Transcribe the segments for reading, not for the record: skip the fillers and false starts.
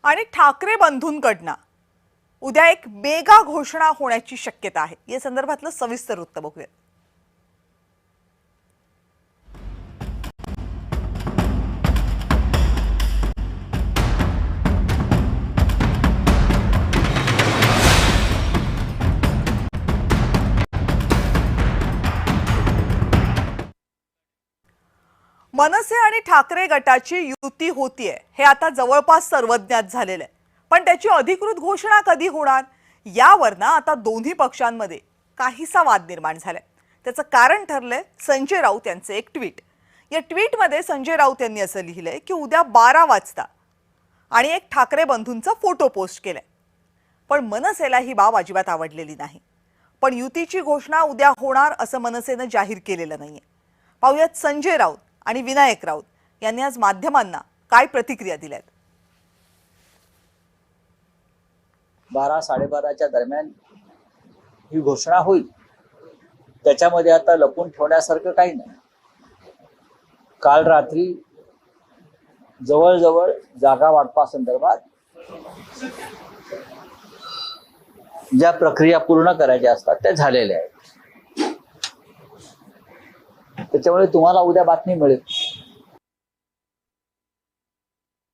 आणि ठाकरे बंधूंकडनं उद्या एक मेगा घोषणा होण्याची शक्यता आहे। या संदर्भातलं सविस्तर वृत्त बघूया। मनसे आणि ठाकरे गटाची युती होतीये हे आता जवळपास सर्वज्ञात झालेलं आहे, पण त्याची अधिकृत घोषणा कधी होणार यावर ना आता दोन्ही पक्षांमध्ये काहीसा वाद निर्माण झालाय। त्याचं कारण ठरलंय संजय राऊत यांचे एक ट्विट। या ट्विटमध्ये संजय राऊत यांनी असं लिहिलंय की उद्या 12 वाजता आणि एक ठाकरे बंधूंचा फोटो पोस्ट केलाय। पण मनसेला ही बाब अजिबात आवडलेली नाही। पण युतीची घोषणा उद्या होणार असं मनसेने जाहीर केलेलं नाहीये। पाहूयात संजय राऊत आणि विनायक राऊत यांनी आज माध्यमांना काय प्रतिक्रिया दिल्यात। 12-12:30च्या दरम्यान ही घोषणा होईल। त्याच्यामध्ये आता लपून ठेवण्यासारखं काही नाही। काल रात्री जवळजवळ जागा वाटपासंदर्भात ज्या प्रक्रिया पूर्ण करायच्या असतात त्या झालेल्या आहेत। त्याच्यामुळे तुम्हाला उद्या बातमी मिळेल।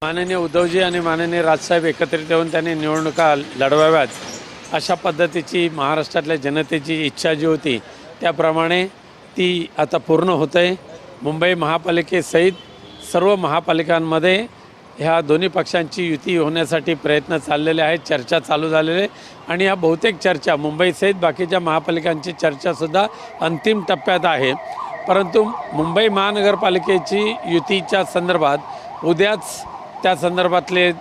माननीय उद्धवजी आणि माननीय राजसाहेब एकत्रित येऊन त्यांनी निवडणुका लढवाव्यात अशा पद्धतीची महाराष्ट्रातल्या जनतेची इच्छा जी होती त्याप्रमाणे ती आता पूर्ण होते। मुंबई महापालिकेसहित सर्व महापालिकांमध्ये ह्या दोन्ही पक्षांची युती होण्यासाठी प्रयत्न चाललेले आहेत, चर्चा चालू झालेले आणि या बहुतेक चर्चा मुंबईसहित बाकीच्या महापालिकांची चर्चासुद्धा अंतिम टप्प्यात आहे। परंतु मुंबई महानगरपालिकेची युतीच्या संदर्भात उद्याच त्या संदर्भातले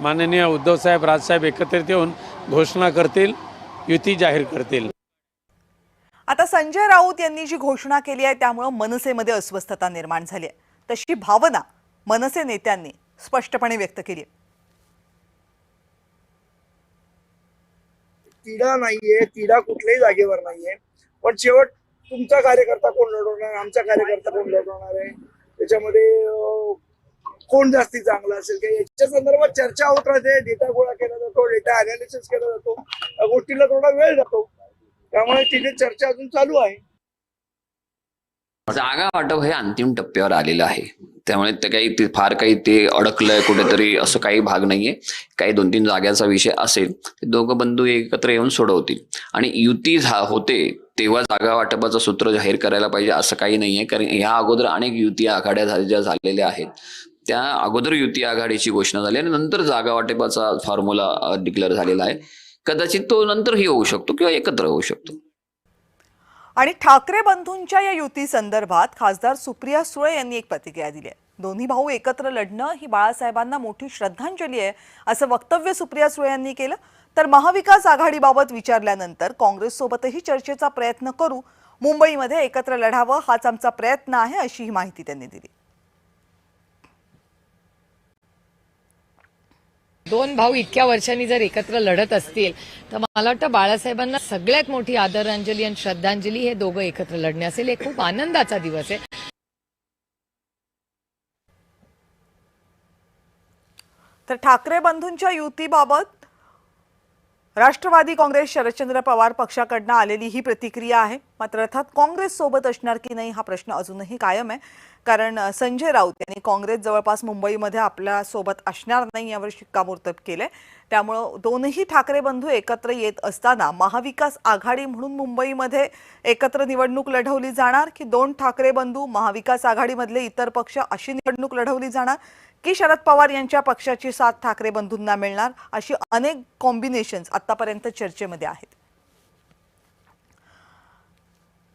माननीय उद्धवसाहेब राजसाहेब एकत्रित येऊन घोषणा करतील, युती जाहीर करतील। आता संजय राऊत यांनी जी घोषणा केली आहे त्यामुळे मनसेमध्ये अस्वस्थता निर्माण झाली आहे, तशी भावना मनसे नेत्यांनी स्पष्टपणे व्यक्त केली आहे। तिढा नाहीये, तिढा कुठल्याही जागेवर नाहीये, पण शेवट तुमचा कार्यकर्ता कोण लढवणार, आमचा कार्यकर्ता कोण लढवणार आहे, त्याच्यामध्ये कोण जास्ती चांगला असेल का याच्या संदर्भात चर्चा होत राहते। डेटा गोळा केला जातो, डेटा अनालिसिस केला जातो, या गोष्टीला थोडा वेळ जातो, त्यामुळे तिथे चर्चा अजून चालू आहे। जागा वाटप हे अंतिम टप्प्यावर आलेलं आहे, त्यामुळे ते काही फार काही ते अडकलंय कुठेतरी असं काही भाग नाहीये। काही 2-3 जाग्याचा विषय असेल ते दोघं बंधू एकत्र येऊन सोडवतील आणि युती होते तेव्हा जागा वाटपाचं सूत्र जाहीर करायला पाहिजे असं काही नाहीये। कारण ह्या अगोदर अनेक युती आघाड्या ज्या झालेल्या आहेत त्या अगोदर युती आघाडीची घोषणा झाली आणि नंतर जागा वाटपाचा फॉर्म्युला डिक्लेअर झालेला आहे। कदाचित तो नंतरही होऊ शकतो किंवा एकत्र होऊ शकतो। आणि ठाकरे बंधूंच्या या युती संदर्भात खासदार सुप्रिया सुळे यांनी एक प्रतिक्रिया दिली आहे। दोन्ही भाऊ एकत्र लढणं ही बाळासाहेबांना मोठी श्रद्धांजली आहे असं वक्तव्य सुप्रिया सुळे यांनी केलं। तर महाविकास आघाडीबाबत विचारल्यानंतर काँग्रेससोबतही चर्चेचा प्रयत्न करू, मुंबईमध्ये एकत्र लढावं हाच आमचा प्रयत्न आहे अशी ही माहिती त्यांनी दिली। दोन भाऊ इतक्या वर्षांनी जर एकत्र लढत असतील तर मला वाटतं बाळासाहेबांना सगळ्यात मोठी आदरांजली आणि श्रद्धांजली हे दोघं एकत्र लढणे असेल। हे खूप आनंदाचा दिवस आहे। तर ठाकरे बंधूंच्या युतीबाबत राष्ट्रवादी काँग्रेस शरदचंद्र पवार पक्षाकडनं आलेली ही प्रतिक्रिया आहे। मात्र अर्थात काँग्रेस सोबत असणार की नाही हा प्रश्न अजूनही कायम आहे, कारण संजय राऊत यांनी काँग्रेस जवळपास मुंबईमध्ये आपल्या सोबत असणार नाही यावर शिक्कामोर्तब केलंय। त्यामुळे दोनही ठाकरे बंधू एकत्र येत असताना महाविकास आघाडी म्हणून मुंबईमध्ये एकत्र निवडणूक लढवली जाणार की दोन ठाकरे बंधू महाविकास आघाडीमधले इतर पक्ष अशी निवडणूक लढवली जाणार की शरद पवार यांच्या पक्षाची साथ ठाकरे बंधूंना मिळणार, अशी अनेक कॉम्बिनेशन्स आतापर्यंत चर्चेमध्ये आहेत।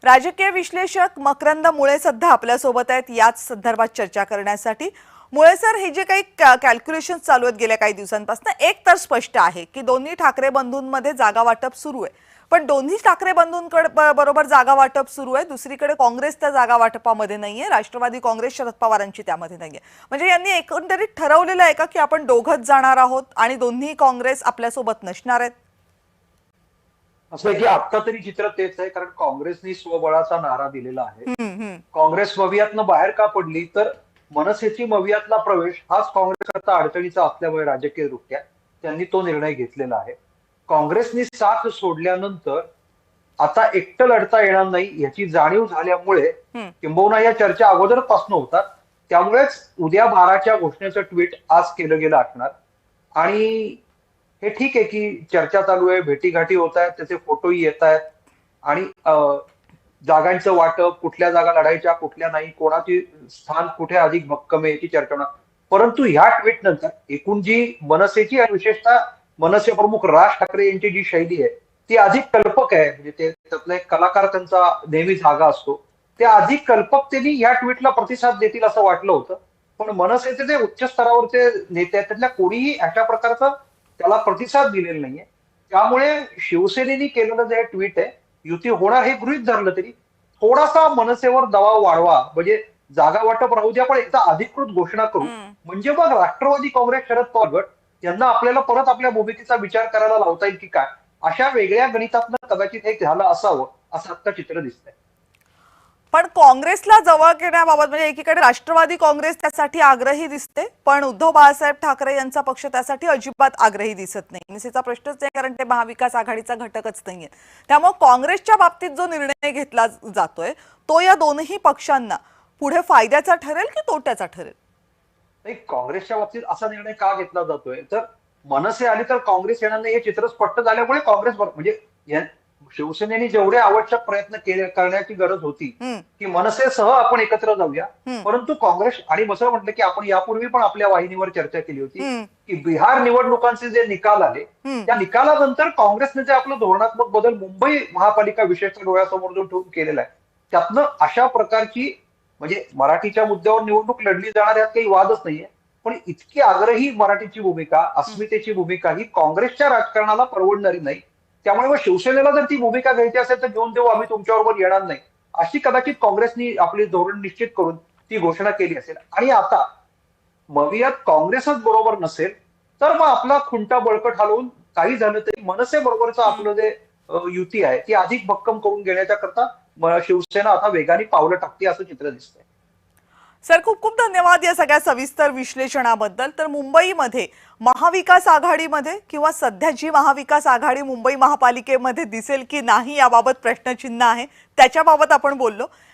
राजकीय विश्लेषक मकरंद मुळे सध्या आपल्या सोबत आहेत याच संदर्भात चर्चा करण्यासाठी। मुळे सर, हे जे काही कॅल्क्युलेशन्स चालू आहेत गेल्या काही दिवसांपासून, एक तर स्पष्ट आहे की दोन्ही ठाकरे बंधूंमध्ये जागा वाटप सुरू आहे, पण दोन्ही ठाकरे बंधूंकडे बरोबर जागा वाटप सुरू आहे, दुसरीकडे काँग्रेस त्या जागा वाटपामध्ये नाहीये, राष्ट्रवादी काँग्रेस शरद पवारांची त्यामध्ये नाहीये। म्हणजे यांनी एकंदरीत ठरवलेलं आहे का की आपण दोघंच जाणार आहोत आणि दोन्ही काँग्रेस आपल्यासोबत नसणार आहेत? असं की आता तरी चित्र तेच आहे, कारण काँग्रेसने स्वबळाचा नारा दिलेला आहे। काँग्रेस स्ववियातनं बाहेर का पडली तर मनसेची मवियातला प्रवेश हाच काँग्रेसकरता अडचणीचा असल्यामुळे राजकीयदृष्ट्या त्यांनी तो निर्णय घेतलेला आहे. काँग्रेसनी साथ सोडल्यानंतर आता एकटं लढता येणार नाही याची जाणीव झाल्यामुळे किंबहुना या चर्चा अगोदरपासून होतात. त्यामुळेच उद्या 12च्या घोषणेचं ट्विट आज केलं गेलं असणार. आणि हे ठीक आहे की चर्चा चालू आहे, भेटीगाठी होत आहेत, त्याचे फोटोही येत आहेत आणि जागांचं वाटप, कुठल्या जागा लढायच्या कुठल्या नाही, कोणाची स्थान कुठे अधिक भक्कम आहे याची चर्चा होणार. परंतु ह्या ट्विट नंतर एकूण जी मनसेची आणि विशेषतः मनसे प्रमुख राज ठाकरे यांची जी शैली आहे ती अधिक कल्पक आहे. म्हणजे ते त्यातला एक कलाकार त्यांचा नेहमी जागा असतो, ते अधिक कल्पकतेने या ट्विटला प्रतिसाद देतील असं वाटलं होतं. पण मनसेचे जे उच्च स्तरावरचे नेते आहेत त्यातल्या कोणीही अशा प्रकारचा त्याला प्रतिसाद दिलेला नाहीये. त्यामुळे शिवसेनेने केलेलं जे ट्विट आहे युती होणार हे गृहीत धरलं तरी थोडासा मनसेवर दबाव वाढवा, म्हणजे जागा वाटप राहू द्या पण एकदा अधिकृत घोषणा करू, म्हणजे मग राष्ट्रवादी काँग्रेस, शरद पवार गट यांना आपल्याला परत आपल्या भूमिकेचा विचार करायला लावता येईल की काय, अशा वेगळ्या गणितातनं कदाचित हे झालं असावं असं आता चित्र दिसतंय. पण काँग्रेसला जवळ घेण्याबाबत म्हणजे एकीकडे राष्ट्रवादी काँग्रेस त्यासाठी आग्रही दिसते, पण उद्धव बाळासाहेब ठाकरे यांचा पक्ष त्यासाठी अजिबात आग्रही दिसत नाही. मनसेचा प्रश्नच नाही, कारण ते महाविकास आघाडीचा घटकच नाहीये. त्यामुळे काँग्रेसच्या बाबतीत जो निर्णय घेतला जातोय तो या दोनही पक्षांना पुढे फायद्याचा ठरेल की तोट्याचा ठरेल? नाही, काँग्रेसच्या बाबतीत असा निर्णय का घेतला जातोय तर मनसे आली तर काँग्रेस येणार नाही हे चित्र स्पष्ट झाल्यामुळे काँग्रेस म्हणजे शिवसेनेने जेवढे आवश्यक प्रयत्न करण्याची गरज होती की मनसेसह आपण एकत्र जाऊया, परंतु काँग्रेस आणि असं म्हटलं की आपण यापूर्वी पण आपल्या वाहिनीवर चर्चा केली होती की बिहार निवडणुकांचे जे निकाल आले त्या निकालानंतर काँग्रेसने जे आपलं धोरणात्मक बदल मुंबई महापालिका विशेषतः डोळ्यासमोर जो ठेवून केलेला आहे त्यातनं अशा प्रकारची म्हणजे मराठीच्या मुद्द्यावर निवडणूक लढली जाणार यात काही वादच नाहीये. पण इतकी आग्रही मराठीची भूमिका, अस्मितेची भूमिका ही काँग्रेसच्या राजकारणाला परवडणारी नाही. त्यामुळे मग शिवसेनेला जर ती भूमिका घ्यायची असेल तर घेऊन देऊ, आम्ही तुमच्याबरोबर येणार नाही, अशी कदाचित काँग्रेसनी आपली धोरण निश्चित करून ती घोषणा केली असेल. आणि आता मवियात काँग्रेसच बरोबर नसेल तर मग आपला खुंटा बळकट हलवून काही झालं तरी मनसे बरोबरचं आपलं जे युती आहे ती अधिक भक्कम करून घेण्याच्या करता शिवसेना आता वेगाने पावलं टाकते असं चित्र दिसतंय. सर, खूप खूप धन्यवाद या सगळ्या सविस्तर विश्लेषणाबद्दल. तर मुंबईमध्ये महाविकास आघाडीमध्ये किंवा सध्याची महाविकास आघाडी मुंबई महापालिकेमध्ये दिसेल की नाही याबाबत प्रश्नचिन्ह आहे, त्याच्याबाबत आपण बोललो.